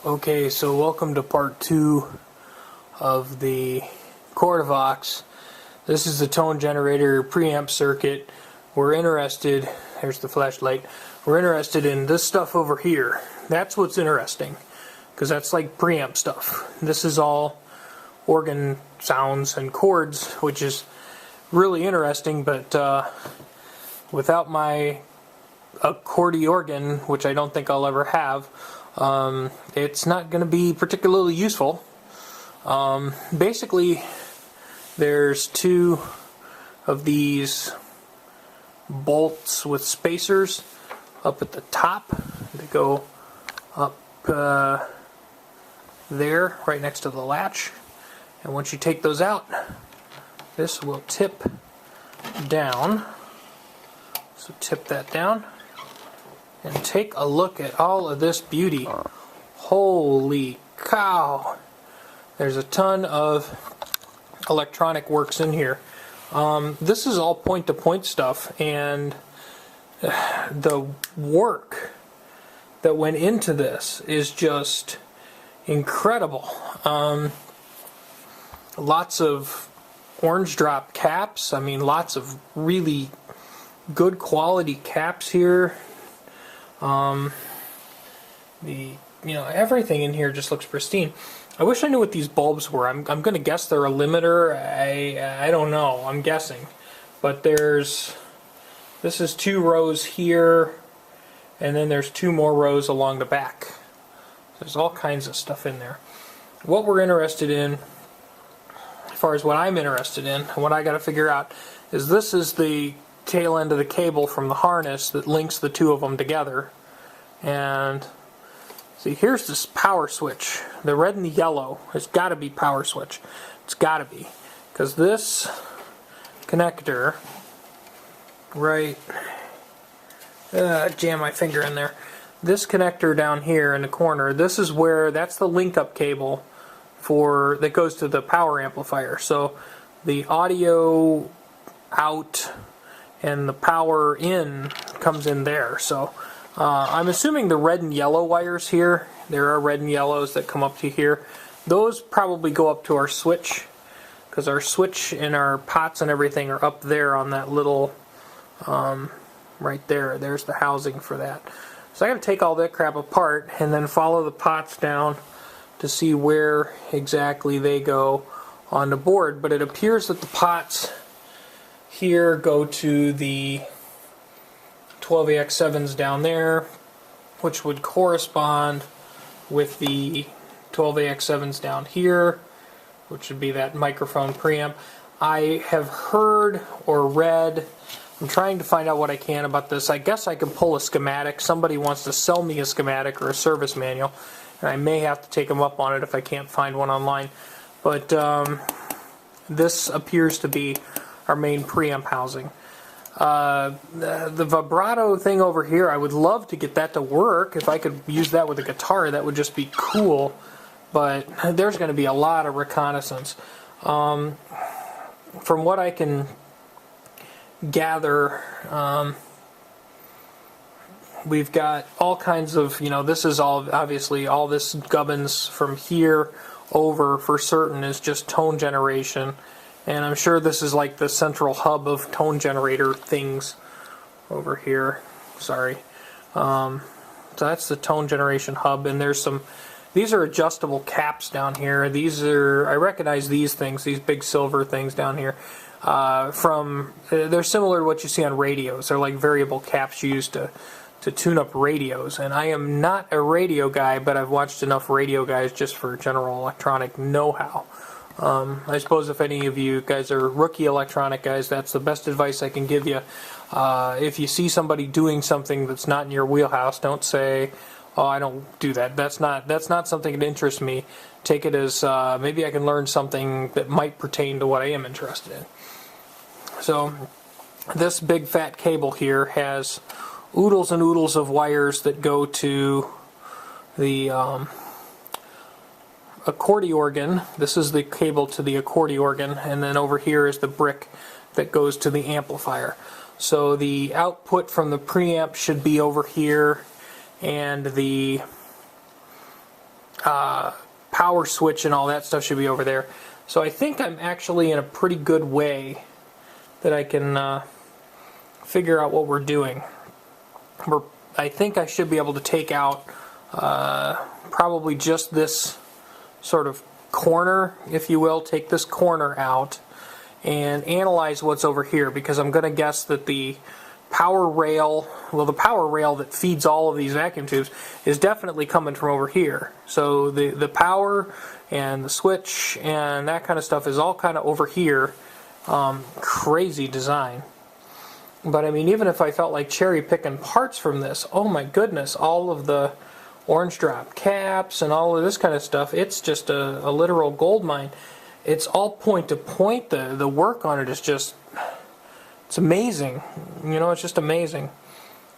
Okay, so welcome to part 2 of the Cordovox. This is the tone generator preamp circuit. We're interested, here's the flashlight, we're interested in this stuff over here. That's what's interesting, because that's like preamp stuff. This is all organ sounds and chords, which is really interesting, but without my accordion organ, which I don't think I'll ever have, it's not going to be particularly useful. Basically, there's 2 of these bolts with spacers up at the top. They go up there, right next to the latch. And once you take those out, this will tip down. So tip that down. And take a look at all of this beauty. Holy cow! There's a ton of electronic works in here. This is all point-to-point stuff, and the work that went into this is just incredible. Lots of orange drop caps. I mean, lots of really good quality caps here. Everything in here just looks pristine. I wish I knew what these bulbs were. I'm going to guess they're a limiter. I don't know. I'm guessing. But this is 2 rows here, and then there's 2 more rows along the back. There's all kinds of stuff in there. What we're interested in, as far as what I'm interested in, and what I got to figure out, is this is the tail end of the cable from the harness that links the 2 of them together. And see, here's this power switch. The red and the yellow has got to be power switch. It's got to be, because this connector, right, jam my finger in there. This connector down here in the corner, that's the link-up cable that goes to the power amplifier. So the audio out and the power in comes in there. So I'm assuming the red and yellow wires here, there are red and yellows that come up to here, those probably go up to our switch, because our switch and our pots and everything are up there on that little, right there, there's the housing for that. So I got to take all that crap apart and then follow the pots down to see where exactly they go on the board. But it appears that the pots here go to the 12AX7s down there, which would correspond with the 12AX7s down here, which would be that microphone preamp. I have heard or read, I'm trying to find out what I can about this. I guess I can pull a schematic. Somebody wants to sell me a schematic or a service manual, and I may have to take them up on it if I can't find one online. But this appears to be our main preamp housing. The vibrato thing over here, I would love to get that to work. If I could use that with a guitar, that would just be cool. But there's going to be a lot of reconnaissance. From what I can gather, we've got all kinds of, this is all, obviously, all this gubbins from here over for certain is just tone generation. And I'm sure this is like the central hub of tone generator things over here. Sorry. So that's the tone generation hub, and there's these are adjustable caps down here. I recognize these things, these big silver things down here. They're similar to what you see on radios. They're like variable caps used to tune up radios. And I am not a radio guy, but I've watched enough radio guys just for general electronic know-how. I suppose if any of you guys are rookie electronic guys, that's the best advice I can give you. If you see somebody doing something that's not in your wheelhouse, don't say, "Oh, I don't do that." That's not something that interests me. Take it as maybe I can learn something that might pertain to what I am interested in. So this big fat cable here has oodles and oodles of wires that go to the accordion organ. This is the cable to the accordion organ, and then over here is the brick that goes to the amplifier. So the output from the preamp should be over here, and the power switch and all that stuff should be over there. So I think I'm actually in a pretty good way that I can figure out what we're doing. I think I should be able to take out probably just this sort of corner, if you will, take this corner out and analyze what's over here, because I'm going to guess that the power rail, well, the power rail that feeds all of these vacuum tubes is definitely coming from over here. So the power and the switch and that kind of stuff is all kind of over here. Crazy design. But I mean, even if I felt like cherry picking parts from this, oh my goodness, all of the orange drop caps and all of this kind of stuff, it's just a literal gold mine. It's all point to point. The work on it is just, it's amazing. You know, it's just amazing.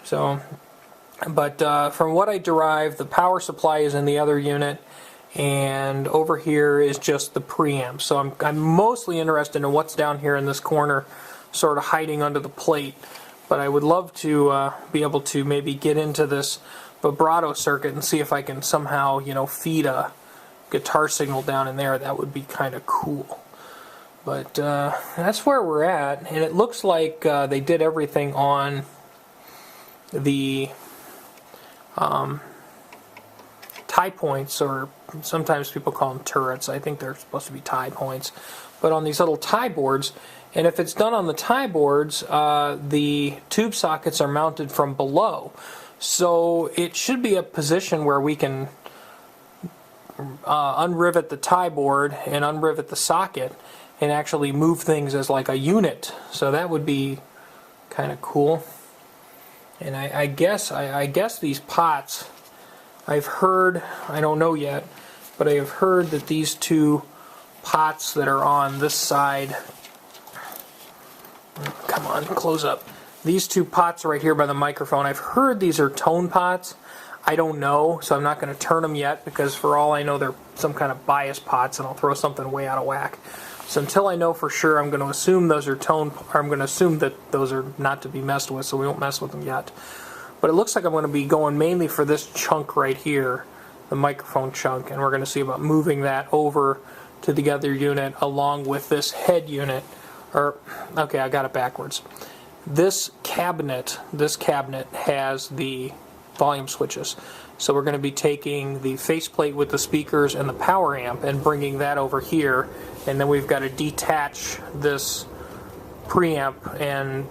So, but from what I derived, the power supply is in the other unit, and over here is just the preamp. So I'm mostly interested in what's down here in this corner, sort of hiding under the plate. But I would love to be able to maybe get into this vibrato circuit and see if I can somehow, you know, feed a guitar signal down in there. That would be kind of cool. But that's where we're at, and it looks like they did everything on the tie points, or sometimes people call them turrets. I think they're supposed to be tie points, but on these little tie boards. And if it's done on the tie boards, the tube sockets are mounted from below, so it should be a position where we can unrivet the tie board and unrivet the socket and actually move things as like a unit. So that would be kind of cool. And I guess these pots, I've heard, I don't know yet, but I have heard that these two pots that are on this side, come on, close up. These two pots right here by the microphone, I've heard these are tone pots. I don't know, so I'm not going to turn them yet, because for all I know they're some kind of bias pots and I'll throw something way out of whack. So until I know for sure, I'm going to assume those are tone, or I'm going to assume that those are not to be messed with, so we won't mess with them yet. But it looks like I'm going to be going mainly for this chunk right here, the microphone chunk, and we're going to see about moving that over to the other unit along with this head unit. Or, okay, I got it backwards. This cabinet has the volume switches. So we're going to be taking the faceplate with the speakers and the power amp and bringing that over here, and then we've got to detach this preamp and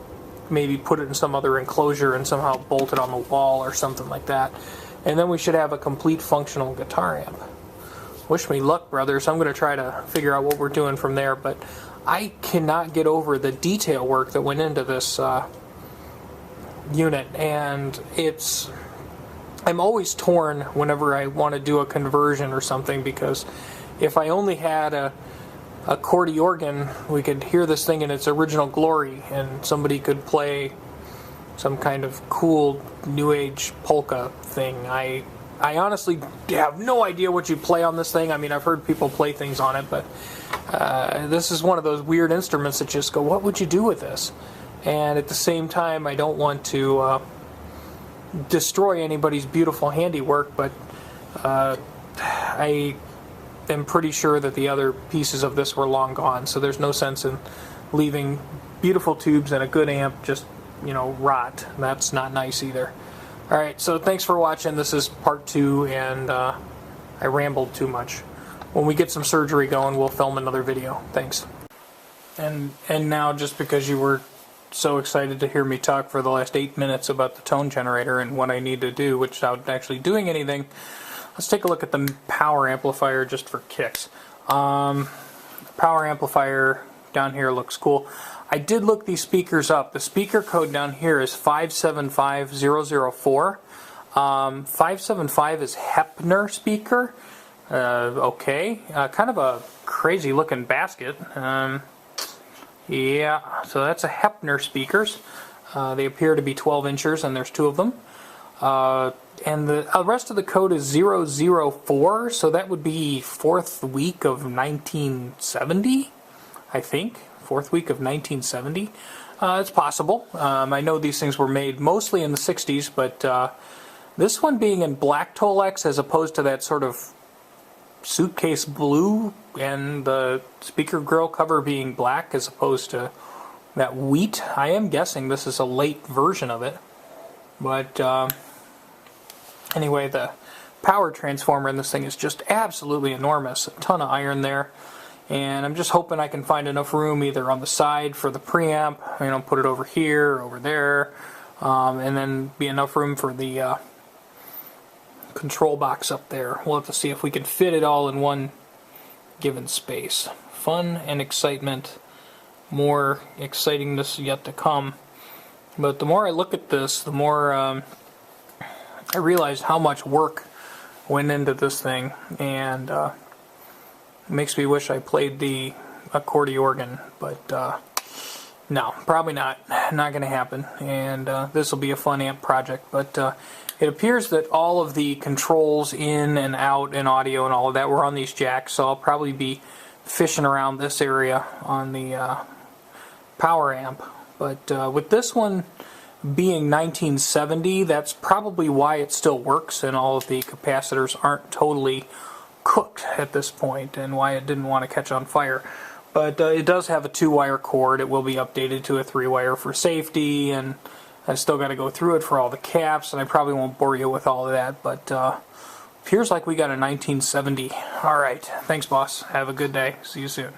maybe put it in some other enclosure and somehow bolt it on the wall or something like that. And then we should have a complete functional guitar amp. Wish me luck, brothers. I'm going to try to figure out what we're doing from there, but I cannot get over the detail work that went into this unit, and I'm always torn whenever I want to do a conversion or something, because if I only had a Cordy organ, we could hear this thing in its original glory, and somebody could play some kind of cool new age polka thing. I honestly have no idea what you play on this thing. I mean, I've heard people play things on it, but this is one of those weird instruments that just go, what would you do with this? And at the same time, I don't want to destroy anybody's beautiful handiwork, but I am pretty sure that the other pieces of this were long gone, so there's no sense in leaving beautiful tubes and a good amp just, you know, rot. That's not nice either. Alright, so thanks for watching. This is part 2, and I rambled too much. When we get some surgery going, we'll film another video. Thanks. And now, just because you were so excited to hear me talk for the last 8 minutes about the tone generator and what I need to do, without actually doing anything, let's take a look at the power amplifier just for kicks. The power amplifier down here looks cool. I did look these speakers up. The speaker code down here is 575004. 575 is Hepner speaker. Okay. Kind of a crazy looking basket. Yeah, so that's a Hepner speakers. They appear to be 12 inches, and there's 2 of them. And the rest of the code is 004, so that would be 4th week of 1970, I think. 4th week of 1970. It's possible. I know these things were made mostly in the 60s, but this one being in black Tolex as opposed to that sort of suitcase blue and the speaker grill cover being black as opposed to that wheat. I am guessing this is a late version of it. But anyway, the power transformer in this thing is just absolutely enormous. A ton of iron there. And I'm just hoping I can find enough room either on the side for the preamp, you know, put it over here, over there, and then be enough room for the control box up there. We'll have to see if we can fit it all in one given space. Fun and excitement. More excitingness yet to come. But the more I look at this, the more I realize how much work went into this thing, and it makes me wish I played the accordion organ, but no, probably not. Not going to happen. And this will be a fun amp project. But it appears that all of the controls in and out and audio and all of that were on these jacks, so I'll probably be fishing around this area on the power amp. But with this one being 1970, that's probably why it still works and all of the capacitors aren't totally cooked at this point, and why it didn't want to catch on fire. But it does have a 2-wire cord. It will be updated to a 3-wire for safety, and I still got to go through it for all the caps, and I probably won't bore you with all of that, but appears like we got a 1970. Alright, thanks boss. Have a good day. See you soon.